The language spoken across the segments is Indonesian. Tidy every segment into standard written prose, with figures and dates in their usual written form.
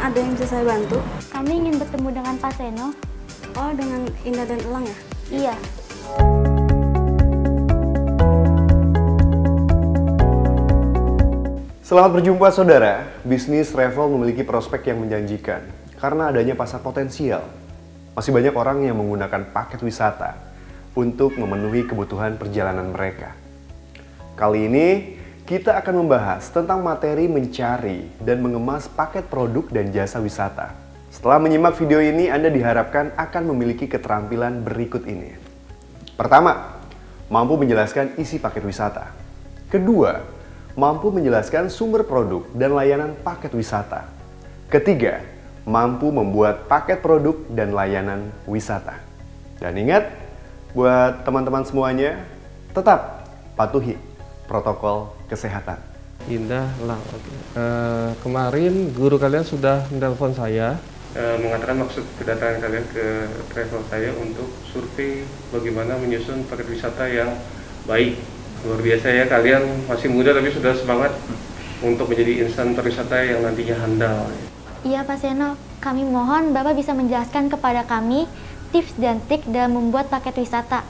ada yang bisa saya bantu? Kami ingin bertemu dengan Pak Seno. Oh, dengan Indah dan Elang ya? Iya. Selamat berjumpa saudara. Bisnis travel memiliki prospek yang menjanjikan karena adanya pasar potensial. Masih banyak orang yang menggunakan paket wisata untuk memenuhi kebutuhan perjalanan mereka. Kali ini kita akan membahas tentang materi mencari dan mengemas paket produk dan jasa wisata. Setelah menyimak video ini, Anda diharapkan akan memiliki keterampilan berikut ini. Pertama, mampu menjelaskan isi paket wisata. Kedua, mampu menjelaskan sumber produk dan layanan paket wisata. Ketiga, mampu membuat paket produk dan layanan wisata. Dan ingat, buat teman-teman semuanya, tetap patuhi protokol kesehatan. Indah lah. Kemarin guru kalian sudah menelpon saya, mengatakan maksud kedatangan kalian ke travel saya untuk survei bagaimana menyusun paket wisata yang baik. Luar biasa ya, kalian masih muda tapi sudah semangat untuk menjadi insan pariwisata yang nantinya handal. Iya Pak Seno, kami mohon Bapak bisa menjelaskan kepada kami tips dan trik dalam membuat paket wisata.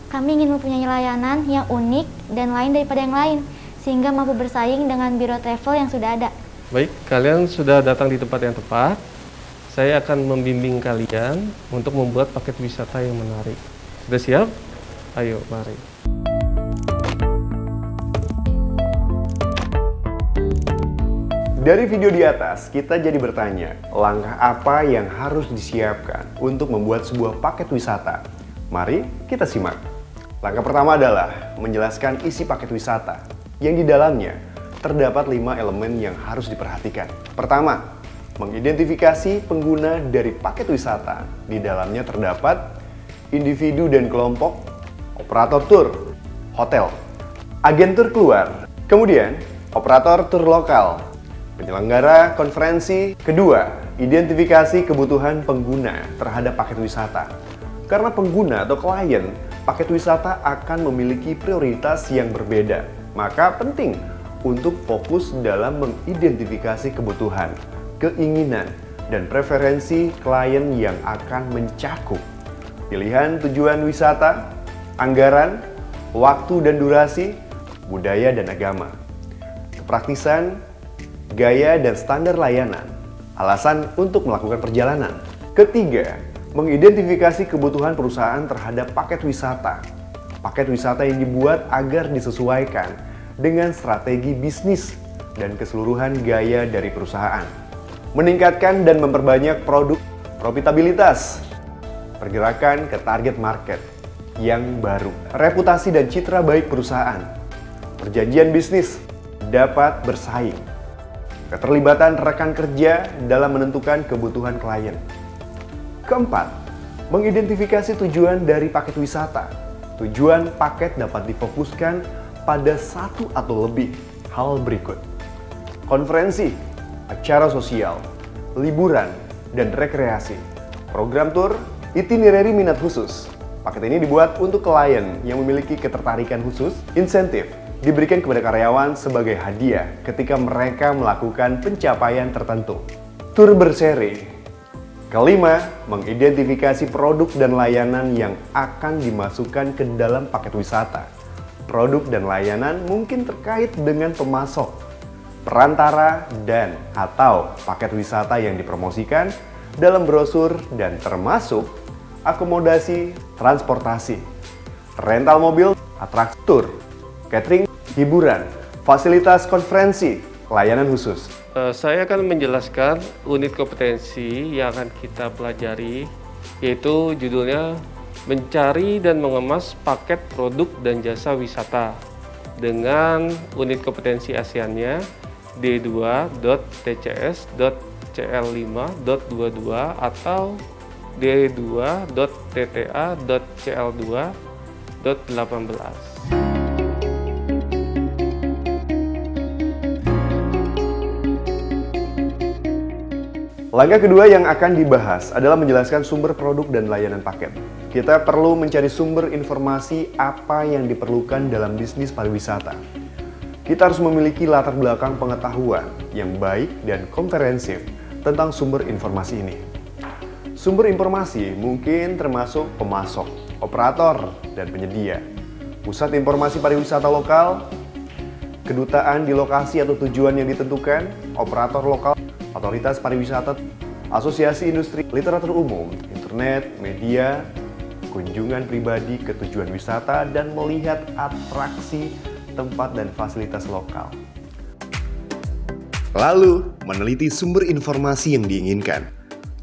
Kami ingin mempunyai layanan yang unik dan lain daripada yang lain, sehingga mampu bersaing dengan biro travel yang sudah ada. Baik, kalian sudah datang di tempat yang tepat. Saya akan membimbing kalian untuk membuat paket wisata yang menarik. Sudah siap? Ayo, mari. Dari video di atas, kita jadi bertanya, langkah apa yang harus disiapkan untuk membuat sebuah paket wisata? Mari kita simak. Langkah pertama adalah menjelaskan isi paket wisata, yang di dalamnya terdapat 5 elemen yang harus diperhatikan. Pertama, mengidentifikasi pengguna dari paket wisata. Di dalamnya terdapat individu dan kelompok, operator tur, hotel, agen tur keluar, kemudian operator tur lokal, penyelenggara konferensi. Kedua, identifikasi kebutuhan pengguna terhadap paket wisata. Karena pengguna atau klien paket wisata akan memiliki prioritas yang berbeda, maka penting untuk fokus dalam mengidentifikasi kebutuhan, keinginan, dan preferensi klien yang akan mencakup pilihan tujuan wisata, anggaran, waktu dan durasi, budaya dan agama, kepraktisan, gaya dan standar layanan, alasan untuk melakukan perjalanan. Ketiga, mengidentifikasi kebutuhan perusahaan terhadap paket wisata. Paket wisata yang dibuat agar disesuaikan dengan strategi bisnis dan keseluruhan gaya dari perusahaan. Meningkatkan dan memperbanyak produk, profitabilitas, pergerakan ke target market yang baru, reputasi dan citra baik perusahaan, perjanjian bisnis dapat bersaing, keterlibatan rekan kerja dalam menentukan kebutuhan klien. Keempat, mengidentifikasi tujuan dari paket wisata. Tujuan paket dapat difokuskan pada satu atau lebih hal berikut: konferensi, acara sosial, liburan, dan rekreasi, program tur, itinerary minat khusus. Paket ini dibuat untuk klien yang memiliki ketertarikan khusus. Insentif diberikan kepada karyawan sebagai hadiah ketika mereka melakukan pencapaian tertentu. Tur berseri. Kelima, mengidentifikasi produk dan layanan yang akan dimasukkan ke dalam paket wisata. Produk dan layanan mungkin terkait dengan pemasok, perantara, dan atau paket wisata yang dipromosikan dalam brosur dan termasuk akomodasi, transportasi, rental mobil, atraksi tur, catering, hiburan, fasilitas konferensi, layanan khusus. Saya akan menjelaskan unit kompetensi yang akan kita pelajari, yaitu judulnya mencari dan mengemas paket produk dan jasa wisata dengan unit kompetensi ASEAN-nya D2.tcs.cl5.22 atau D2.tta.cl2.18. Langkah kedua yang akan dibahas adalah menjelaskan sumber produk dan layanan paket. Kita perlu mencari sumber informasi apa yang diperlukan dalam bisnis pariwisata. Kita harus memiliki latar belakang pengetahuan yang baik dan komprehensif tentang sumber informasi ini. Sumber informasi mungkin termasuk pemasok, operator, dan penyedia, pusat informasi pariwisata lokal, kedutaan di lokasi atau tujuan yang ditentukan, operator lokal, otoritas pariwisata, asosiasi industri, literatur umum, internet, media, kunjungan pribadi ke tujuan wisata, dan melihat atraksi, tempat, dan fasilitas lokal. Lalu, meneliti sumber informasi yang diinginkan.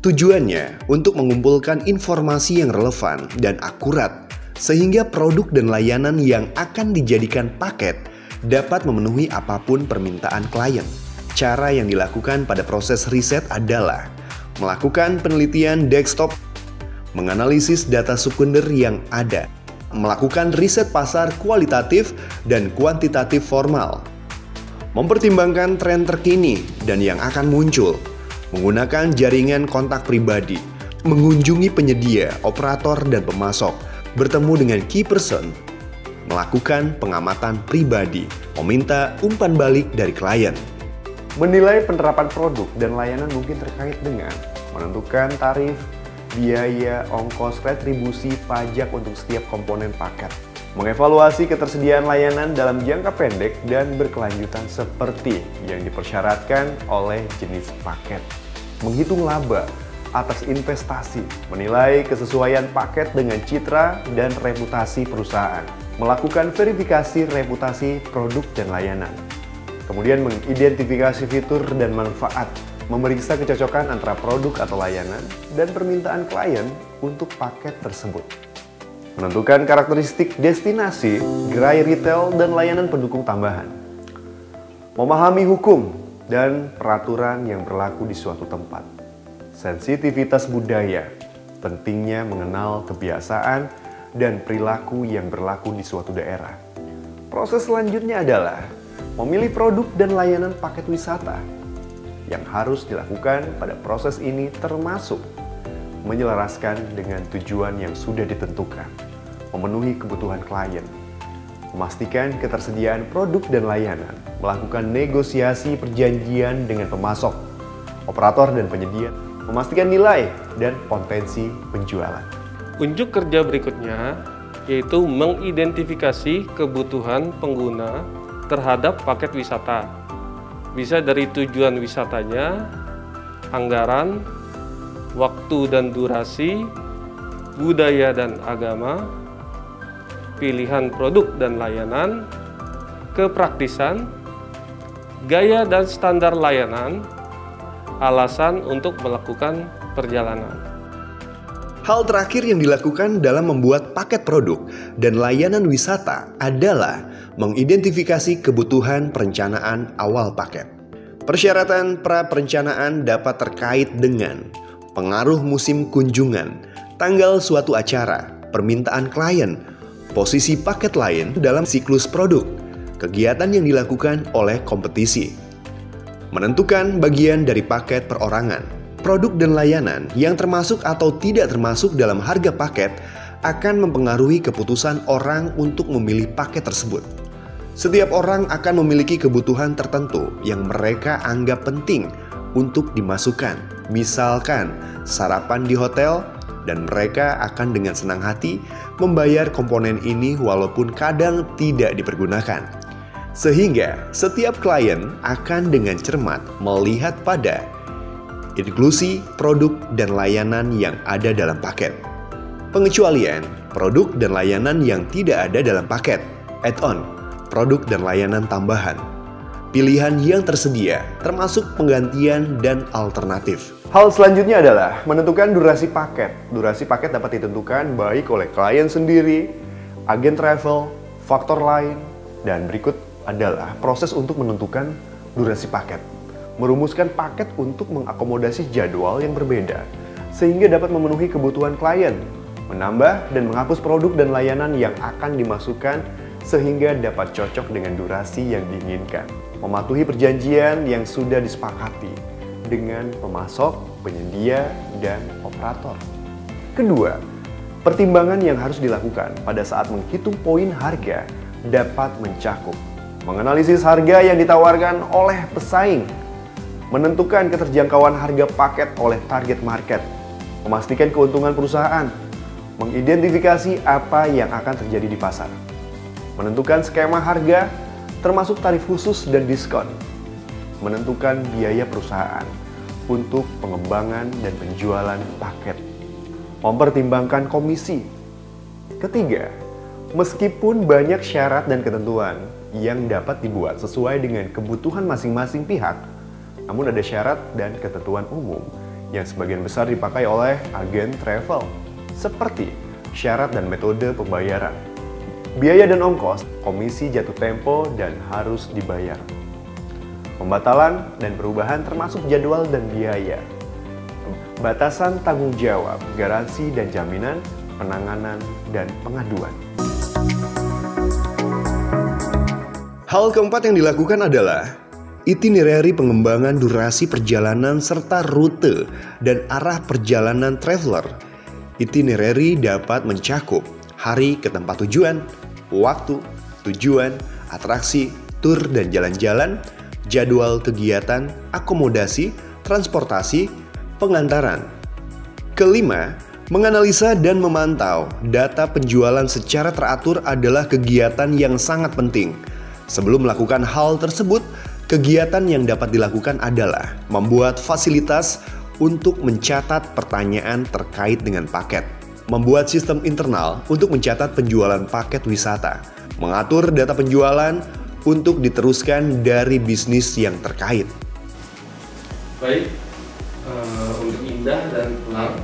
Tujuannya untuk mengumpulkan informasi yang relevan dan akurat, sehingga produk dan layanan yang akan dijadikan paket dapat memenuhi apapun permintaan klien. Cara yang dilakukan pada proses riset adalah melakukan penelitian desktop, menganalisis data sekunder yang ada, melakukan riset pasar kualitatif dan kuantitatif formal, mempertimbangkan tren terkini dan yang akan muncul, menggunakan jaringan kontak pribadi, mengunjungi penyedia, operator, dan pemasok, bertemu dengan key person, melakukan pengamatan pribadi, meminta umpan balik dari klien. Menilai penerapan produk dan layanan mungkin terkait dengan menentukan tarif, biaya, ongkos, retribusi, pajak untuk setiap komponen paket, mengevaluasi ketersediaan layanan dalam jangka pendek dan berkelanjutan seperti yang dipersyaratkan oleh jenis paket, menghitung laba atas investasi, menilai kesesuaian paket dengan citra dan reputasi perusahaan, melakukan verifikasi reputasi produk dan layanan, kemudian mengidentifikasi fitur dan manfaat, memeriksa kecocokan antara produk atau layanan dan permintaan klien untuk paket tersebut, menentukan karakteristik destinasi, gerai retail, dan layanan pendukung tambahan, memahami hukum dan peraturan yang berlaku di suatu tempat, sensitivitas budaya, pentingnya mengenal kebiasaan dan perilaku yang berlaku di suatu daerah. Proses selanjutnya adalah memilih produk dan layanan paket wisata. Yang harus dilakukan pada proses ini termasuk menyelaraskan dengan tujuan yang sudah ditentukan, memenuhi kebutuhan klien, memastikan ketersediaan produk dan layanan, melakukan negosiasi perjanjian dengan pemasok, operator, dan penyedia, memastikan nilai dan potensi penjualan. Unjuk kerja berikutnya yaitu mengidentifikasi kebutuhan pengguna terhadap paket wisata. Bisa dari tujuan wisatanya, anggaran, waktu dan durasi, budaya dan agama, pilihan produk dan layanan, kepraktisan, gaya dan standar layanan, alasan untuk melakukan perjalanan. Hal terakhir yang dilakukan dalam membuat paket produk dan layanan wisata adalah mengidentifikasi kebutuhan perencanaan awal paket. Persyaratan pra-perencanaan dapat terkait dengan pengaruh musim kunjungan, tanggal suatu acara, permintaan klien, posisi paket lain dalam siklus produk, kegiatan yang dilakukan oleh kompetisi, menentukan bagian dari paket perorangan. Produk dan layanan yang termasuk atau tidak termasuk dalam harga paket akan mempengaruhi keputusan orang untuk memilih paket tersebut. Setiap orang akan memiliki kebutuhan tertentu yang mereka anggap penting untuk dimasukkan. Misalkan sarapan di hotel, dan mereka akan dengan senang hati membayar komponen ini walaupun kadang tidak dipergunakan. Sehingga setiap klien akan dengan cermat melihat pada inklusi produk dan layanan yang ada dalam paket, pengecualian produk dan layanan yang tidak ada dalam paket, add-on, produk dan layanan tambahan, pilihan yang tersedia, termasuk penggantian dan alternatif. Hal selanjutnya adalah menentukan durasi paket. Durasi paket dapat ditentukan baik oleh klien sendiri, agen travel, faktor lain, dan berikut adalah proses untuk menentukan durasi paket. Merumuskan paket untuk mengakomodasi jadwal yang berbeda, sehingga dapat memenuhi kebutuhan klien, menambah dan menghapus produk dan layanan yang akan dimasukkan sehingga dapat cocok dengan durasi yang diinginkan. Mematuhi perjanjian yang sudah disepakati dengan pemasok, penyedia, dan operator. Kedua, pertimbangan yang harus dilakukan pada saat menghitung poin harga dapat mencakup menganalisis harga yang ditawarkan oleh pesaing, menentukan keterjangkauan harga paket oleh target market, memastikan keuntungan perusahaan, mengidentifikasi apa yang akan terjadi di pasar, menentukan skema harga termasuk tarif khusus dan diskon, menentukan biaya perusahaan untuk pengembangan dan penjualan paket, mempertimbangkan komisi. Ketiga, meskipun banyak syarat dan ketentuan yang dapat dibuat sesuai dengan kebutuhan masing-masing pihak, namun ada syarat dan ketentuan umum yang sebagian besar dipakai oleh agen travel, seperti syarat dan metode pembayaran, biaya dan ongkos, komisi jatuh tempo dan harus dibayar, pembatalan dan perubahan termasuk jadwal dan biaya, batasan tanggung jawab, garansi dan jaminan, penanganan dan pengaduan. Hal keempat yang dilakukan adalah itinerary pengembangan durasi perjalanan serta rute dan arah perjalanan traveler. Itinerary dapat mencakup hari ke tempat tujuan, waktu, tujuan, atraksi, tur dan jalan-jalan, jadwal kegiatan, akomodasi, transportasi, pengantaran. Kelima, menganalisa dan memantau data penjualan secara teratur adalah kegiatan yang sangat penting. Sebelum melakukan hal tersebut, kegiatan yang dapat dilakukan adalah membuat fasilitas untuk mencatat pertanyaan terkait dengan paket, membuat sistem internal untuk mencatat penjualan paket wisata, mengatur data penjualan untuk diteruskan dari bisnis yang terkait. Baik, untuk Indah dan Elang,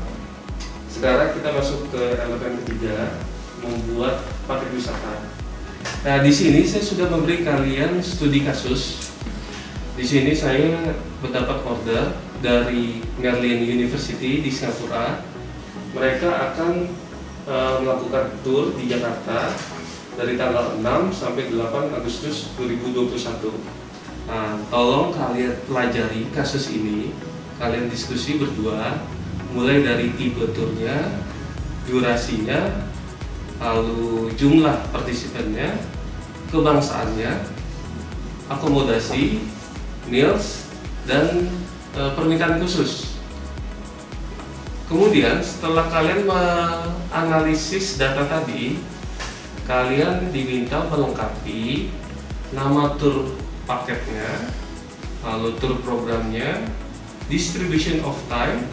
sekarang kita masuk ke elemen ketiga, membuat paket wisata. Nah, di sini saya sudah memberi kalian studi kasus. Di sini saya mendapat order dari Merlion University di Singapura. Mereka akan melakukan tour di Jakarta dari tanggal 6 sampai 8 Agustus 2021. Nah, tolong kalian pelajari kasus ini, kalian diskusi berdua, mulai dari tipe turnya, durasinya, lalu jumlah partisipannya, kebangsaannya, akomodasi, meals, dan permintaan khusus. Kemudian setelah kalian menganalisis data tadi, kalian diminta melengkapi nama tur paketnya, lalu tur programnya, distribution of time,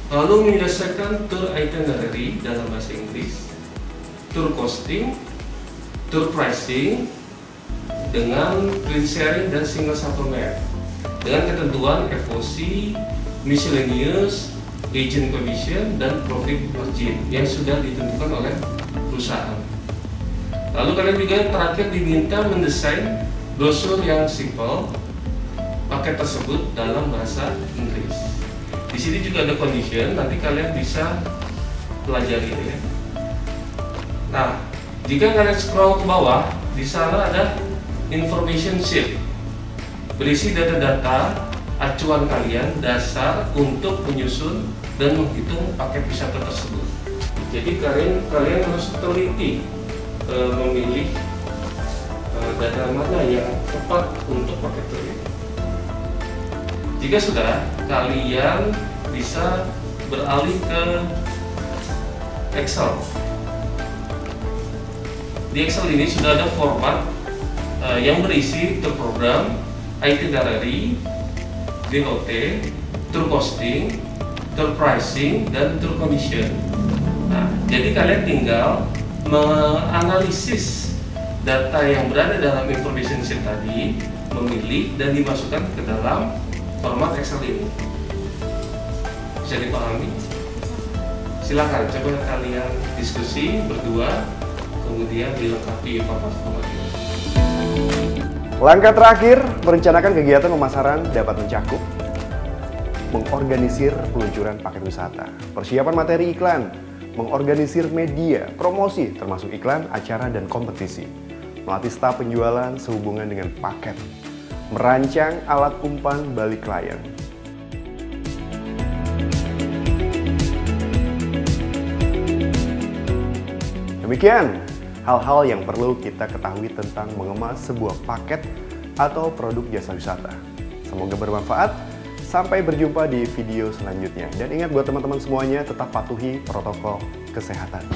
lalu menyelesaikan tur itinerary dalam bahasa Inggris, tur costing, tur pricing, dengan print sharing dan single supplement, dengan ketentuan FOC, miscellaneous, agent commission, dan profit margin yang sudah ditentukan oleh perusahaan. Lalu kalian juga terakhir diminta mendesain brosur yang simple paket tersebut dalam bahasa Inggris. Di sini juga ada condition, nanti kalian bisa pelajari ya. Nah, jika kalian scroll ke bawah, di sana ada information sheet berisi data-data acuan kalian dasar untuk menyusun dan menghitung paket wisata tersebut. Jadi kalian harus teliti memilih data mana yang tepat untuk paket ini. Jika sudah, kalian bisa beralih ke Excel. Di Excel ini sudah ada format yang berisi tur program, itinerary, DOT, tur costing, tur pricing, dan tur commission. Nah, jadi kalian tinggal menganalisis data yang berada dalam information sheet tadi, memilih dan dimasukkan ke dalam format Excel ini. Bisa dipahami? Silakan coba kalian diskusi berdua, kemudian dilengkapi format-format ini. Langkah terakhir, merencanakan kegiatan pemasaran dapat mencakup mengorganisir peluncuran paket wisata, persiapan materi iklan, mengorganisir media, promosi termasuk iklan, acara, dan kompetisi, melatih staf penjualan sehubungan dengan paket, merancang alat umpan balik klien. Demikian hal-hal yang perlu kita ketahui tentang mengemas sebuah paket atau produk jasa wisata. Semoga bermanfaat. Sampai berjumpa di video selanjutnya. Dan ingat buat teman-teman semuanya, tetap patuhi protokol kesehatan.